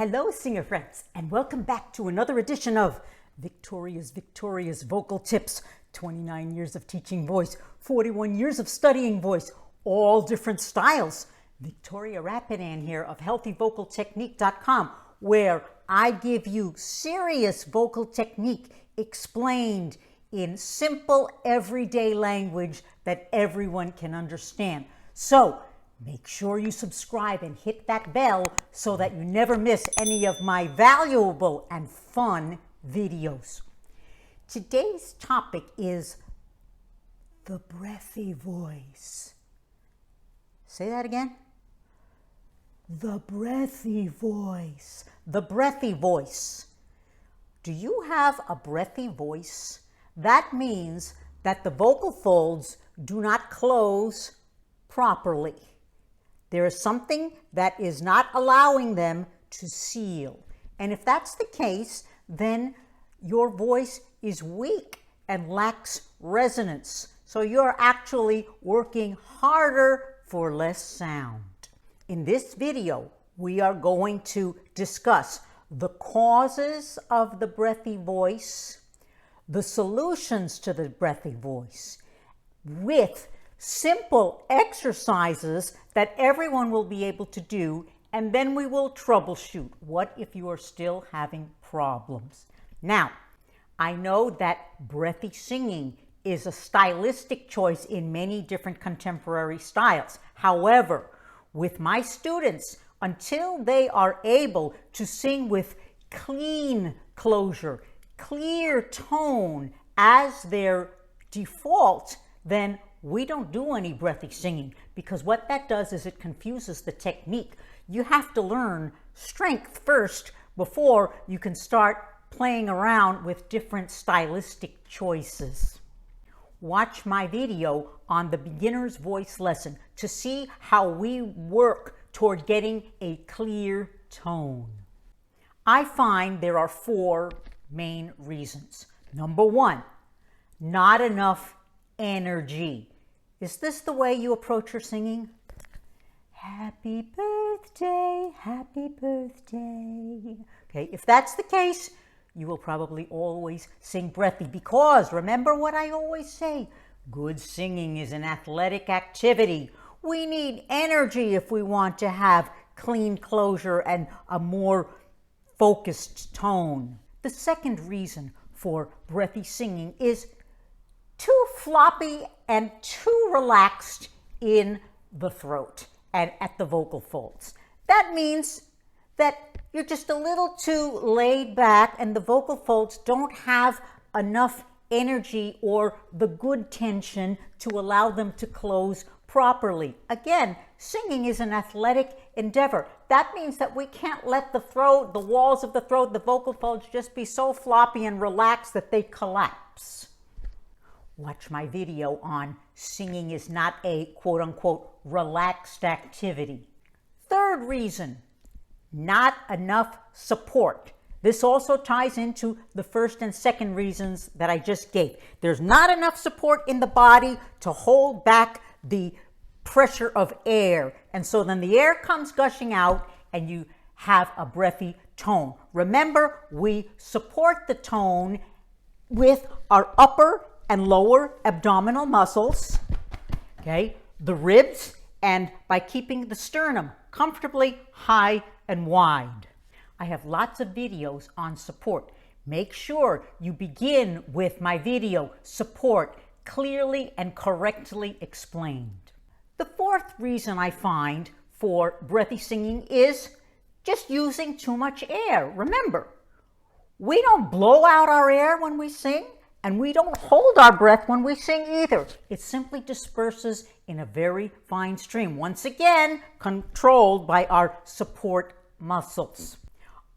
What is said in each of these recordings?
Hello, singer friends, and welcome back to another edition of Victoria's Vocal Tips. 29 years of teaching voice, 41 years of studying voice, all different styles. Victoria Rapidan here of healthyvocaltechnique.com, where I give you serious vocal technique explained in simple, everyday language that everyone can understand. So, make sure you subscribe and hit that bell so that you never miss any of my valuable and fun videos. Today's topic is the breathy voice. Say that again. The breathy voice. The breathy voice. Do you have a breathy voice? That means that the vocal folds do not close properly. There is something that is not allowing them to seal. And if that's the case, then your voice is weak and lacks resonance. So you're actually working harder for less sound. In this video, we are going to discuss the causes of the breathy voice, the solutions to the breathy voice, with simple exercises that everyone will be able to do, and then we will troubleshoot. What if you are still having problems? Now, I know that breathy singing is a stylistic choice in many different contemporary styles. However, with my students, until they are able to sing with clean closure, clear tone as their default, then we don't do any breathy singing, because what that does is it confuses the technique. You have to learn strength first before you can start playing around with different stylistic choices. Watch my video on the beginner's voice lesson to see how we work toward getting a clear tone. I find there are 4 main reasons. Number 1, not enough energy. Is this the way you approach your singing? Happy birthday, happy birthday. Okay, if that's the case, you will probably always sing breathy, because remember what I always say, good singing is an athletic activity. We need energy if we want to have clean closure and a more focused tone. The second reason for breathy singing is too floppy and too relaxed in the throat and at the vocal folds. That means that you're just a little too laid back and the vocal folds don't have enough energy or the good tension to allow them to close properly. Again, singing is an athletic endeavor. That means that we can't let the throat, the walls of the throat, the vocal folds just be so floppy and relaxed that they collapse. Watch my video on singing is not a quote-unquote relaxed activity. Third reason, not enough support. This also ties into the first and second reasons that I just gave. There's not enough support in the body to hold back the pressure of air. And so then the air comes gushing out and you have a breathy tone. Remember, we support the tone with our upper and lower abdominal muscles, okay, the ribs, and by keeping the sternum comfortably high and wide. I have lots of videos on support. Make sure you begin with my video, Support, clearly and correctly explained. The fourth reason I find for breathy singing is just using too much air. Remember, we don't blow out our air when we sing, and we don't hold our breath when we sing either. It simply disperses in a very fine stream, once again controlled by our support muscles.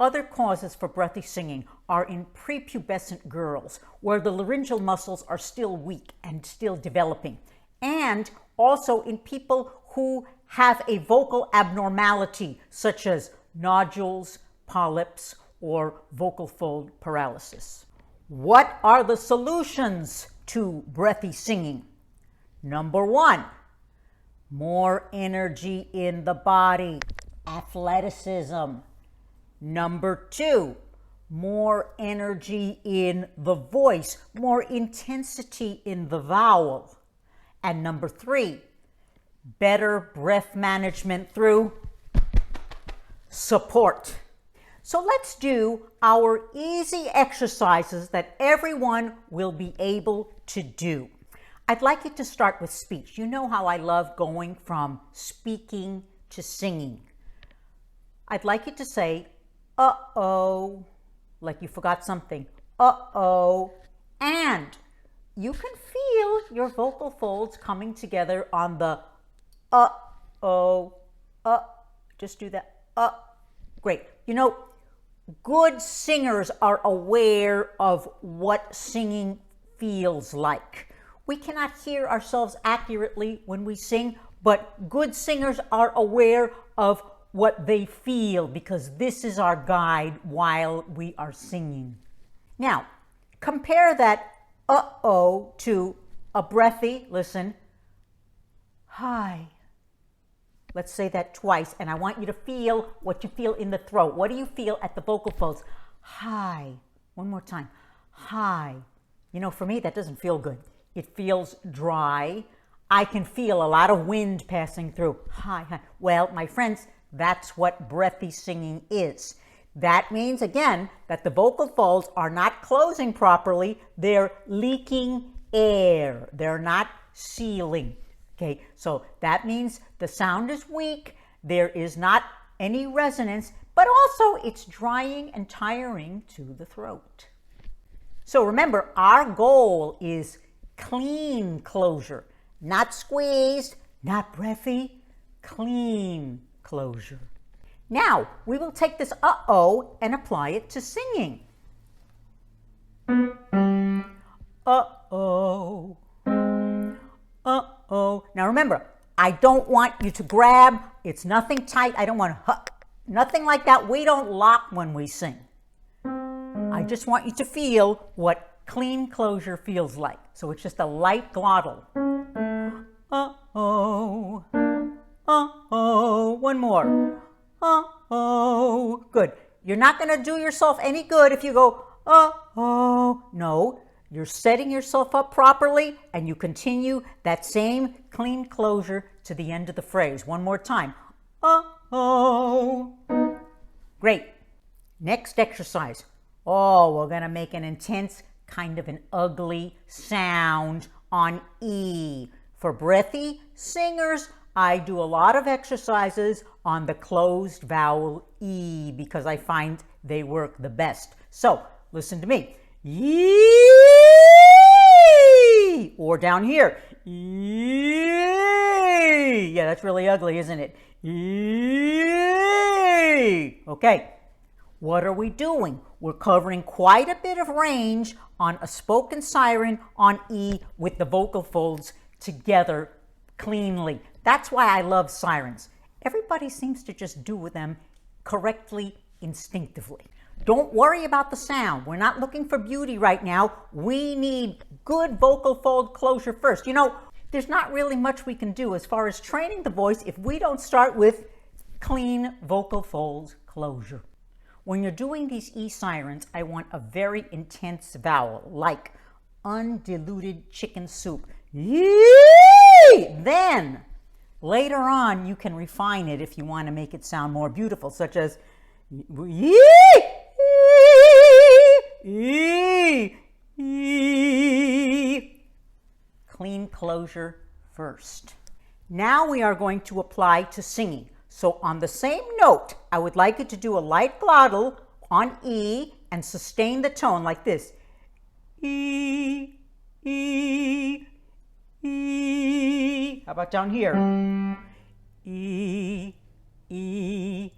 Other causes for breathy singing are in prepubescent girls, where the laryngeal muscles are still weak and still developing, and also in people who have a vocal abnormality, such as nodules, polyps, or vocal fold paralysis. What are the solutions to breathy singing? Number 1, more energy in the body, athleticism. Number 2, more energy in the voice, more intensity in the vowel. And number 3, better breath management through support. So let's do our easy exercises that everyone will be able to do. I'd like you to start with speech. You know how I love going from speaking to singing. I'd like you to say, uh-oh, like you forgot something, uh-oh, and you can feel your vocal folds coming together on the uh-oh, just do that, great. You know, good singers are aware of what singing feels like. We cannot hear ourselves accurately when we sing, but good singers are aware of what they feel because this is our guide while we are singing. Now, compare that uh-oh to a breathy, listen, hi. Let's say that twice, and I want you to feel what you feel in the throat. What do you feel at the vocal folds? Hi. One more time. Hi. You know, for me, that doesn't feel good. It feels dry. I can feel a lot of wind passing through. Hi, hi. Well, my friends, that's what breathy singing is. That means, again, that the vocal folds are not closing properly. They're leaking air. They're not sealing. Okay, so that means the sound is weak. There is not any resonance, but also it's drying and tiring to the throat. So remember, our goal is clean closure, not squeezed, not breathy, clean closure. Now, we will take this uh-oh and apply it to singing. Uh-oh, uh-oh. Now remember, I don't want you to grab. It's nothing tight. I don't want nothing like that. We don't lock when we sing. I just want you to feel what clean closure feels like. So it's just a light glottal. Uh-oh, uh-oh. One more. Uh-oh. Good. You're not going to do yourself any good if you go, uh-oh. No, you're setting yourself up properly and you continue that same clean closure to the end of the phrase. One more time. Uh-oh. Great. Next exercise. Oh, we're going to make an intense, kind of an ugly sound on E. For breathy singers, I do a lot of exercises on the closed vowel E because I find they work the best. So, listen to me. Yee! Or down here. Yee! Yeah, that's really ugly, isn't it? Yee! Okay. What are we doing? We're covering quite a bit of range on a spoken siren on E with the vocal folds together cleanly. That's why I love sirens. Everybody seems to just do them correctly, instinctively. Don't worry about the sound. We're not looking for beauty right now. We need good vocal fold closure first. You know, there's not really much we can do as far as training the voice if we don't start with clean vocal folds closure. When you're doing these E sirens, I want a very intense vowel, like undiluted chicken soup. Yee! Then, later on, you can refine it if you want to make it sound more beautiful, such as yee! Yee! Yee! Clean closure first. Now we are going to apply to singing. So on the same note, I would like you to do a light glottal on E and sustain the tone like this. E, E, E. How about down here? E, E,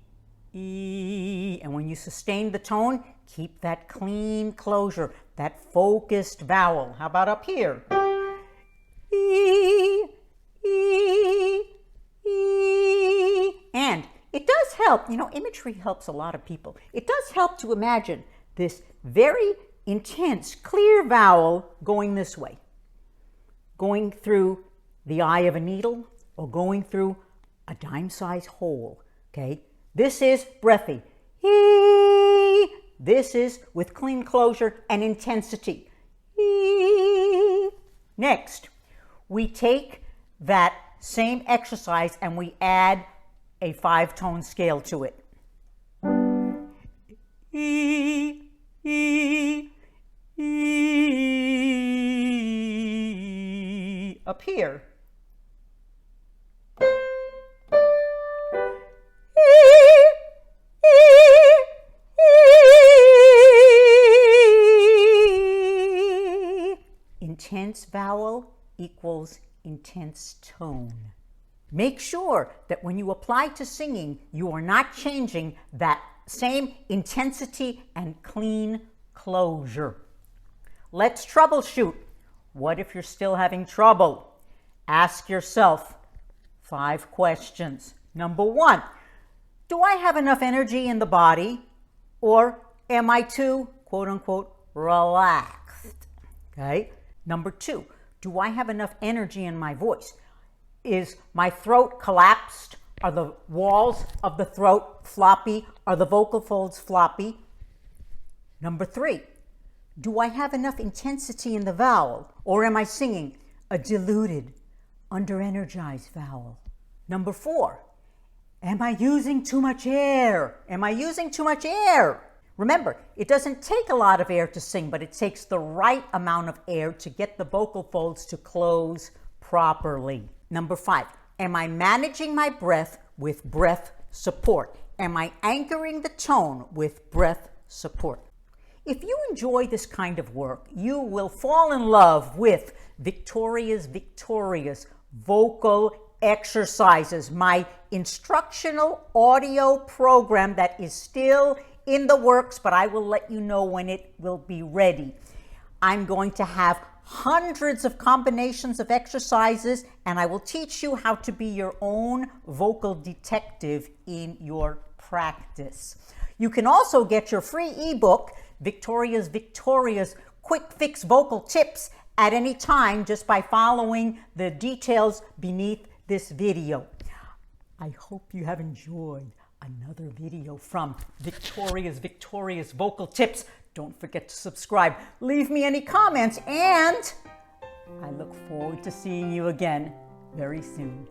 E. And when you sustain the tone, keep that clean closure, that focused vowel. How about up here? E, E, E. And it does help, you know, imagery helps a lot of people. It does help to imagine this very intense, clear vowel going this way, going through the eye of a needle or going through a dime-sized hole, okay? This is breathy. E. This is with clean closure and intensity. Next, we take that same exercise and we add a 5-tone scale to it. Up here. Intense vowel equals intense tone. Make sure that when you apply to singing, you are not changing that same intensity and clean closure. Let's troubleshoot. What if you're still having trouble? Ask yourself 5 questions. Number 1, do I have enough energy in the body, or am I too, quote unquote, relaxed? Okay. Number 2, do I have enough energy in my voice? Is my throat collapsed? Are the walls of the throat floppy? Are the vocal folds floppy? Number 3, do I have enough intensity in the vowel, or am I singing a diluted, under-energized vowel? Number 4, am I using too much air? Am I using too much air? Remember, it doesn't take a lot of air to sing, but it takes the right amount of air to get the vocal folds to close properly. Number 5, am I managing my breath with breath support? Am I anchoring the tone with breath support? If you enjoy this kind of work, you will fall in love with Victoria's Victorious Vocal Exercises, my instructional audio program that is still in the works, but I will let you know when it will be ready. I'm going to have hundreds of combinations of exercises, and I will teach you how to be your own vocal detective in your practice. You can also get your free ebook, Victoria's Victorious Quick Fix Vocal Tips, at any time just by following the details beneath this video. I hope you have enjoyed another video from Victoria's Victorious Vocal Tips. Don't forget to subscribe. Leave me any comments, and I look forward to seeing you again very soon.